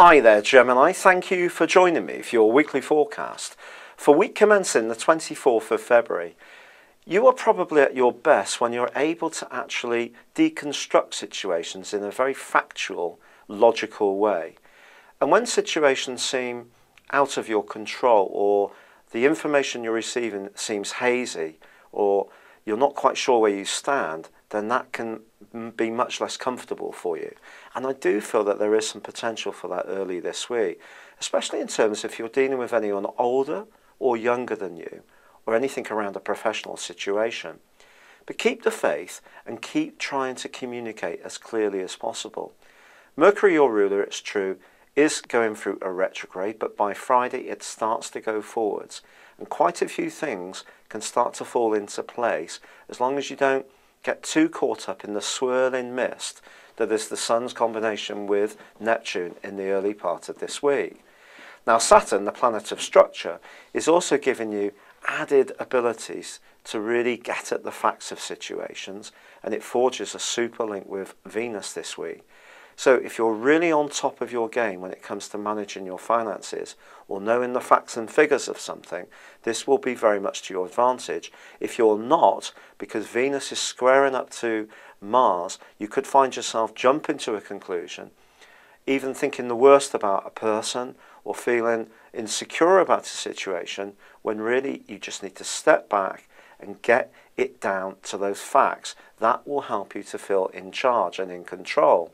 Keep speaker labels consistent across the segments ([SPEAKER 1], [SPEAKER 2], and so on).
[SPEAKER 1] Hi there, Gemini. Thank you for joining me for your weekly forecast. For week commencing the 24th of February, you are probably at your best when you're able to actually deconstruct situations in a very factual, logical way. And when situations seem out of your control, or the information you're receiving seems hazy, or you're not quite sure where you stand, then that can be much less comfortable for you. And I do feel that there is some potential for that early this week, especially in terms if you're dealing with anyone older or younger than you, or anything around a professional situation. But keep the faith and keep trying to communicate as clearly as possible. Mercury, your ruler, it's true, is going through a retrograde, but by Friday it starts to go forwards. And quite a few things can start to fall into place as long as you don't get too caught up in the swirling mist that is the Sun's combination with Neptune in the early part of this week. Now Saturn, the planet of structure, is also giving you added abilities to really get at the facts of situations, and it forges a super link with Venus this week. So if you're really on top of your game when it comes to managing your finances or knowing the facts and figures of something, this will be very much to your advantage. If you're not, because Venus is squaring up to Mars, you could find yourself jumping to a conclusion, even thinking the worst about a person or feeling insecure about a situation, when really you just need to step back and get it down to those facts. That will help you to feel in charge and in control.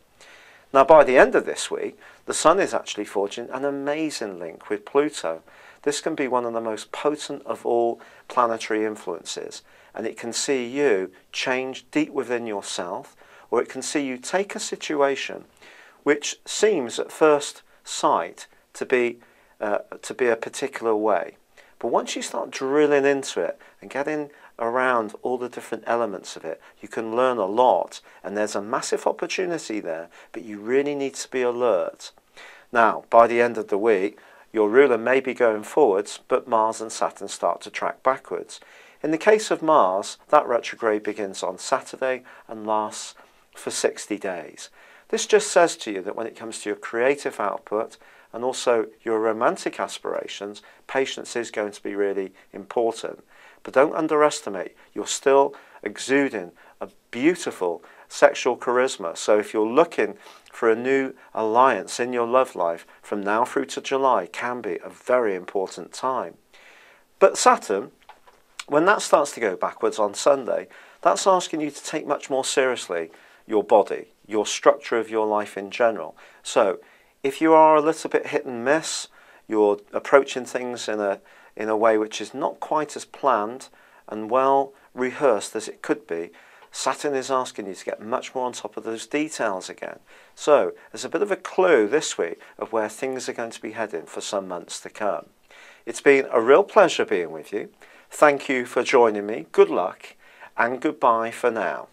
[SPEAKER 1] Now, by the end of this week, the Sun is actually forging an amazing link with Pluto. This can be one of the most potent of all planetary influences, and it can see you change deep within yourself, or it can see you take a situation which seems at first sight to be a particular way. But once you start drilling into it and getting around all the different elements of it, you can learn a lot, and there's a massive opportunity there, but you really need to be alert. Now, by the end of the week, your ruler may be going forwards, but Mars and Saturn start to track backwards. In the case of Mars, that retrograde begins on Saturday and lasts for 60 days. This just says to you that when it comes to your creative output and also your romantic aspirations, patience is going to be really important. But don't underestimate, you're still exuding a beautiful sexual charisma. So if you're looking for a new alliance in your love life, from now through to July can be a very important time. But Saturn, when that starts to go backwards on Sunday, that's asking you to take much more seriously your body, your structure of your life in general. So if you are a little bit hit and miss, you're approaching things in a way which is not quite as planned and well rehearsed as it could be, Saturn is asking you to get much more on top of those details again. So there's a bit of a clue this week of where things are going to be heading for some months to come. It's been a real pleasure being with you. Thank you for joining me. Good luck and goodbye for now.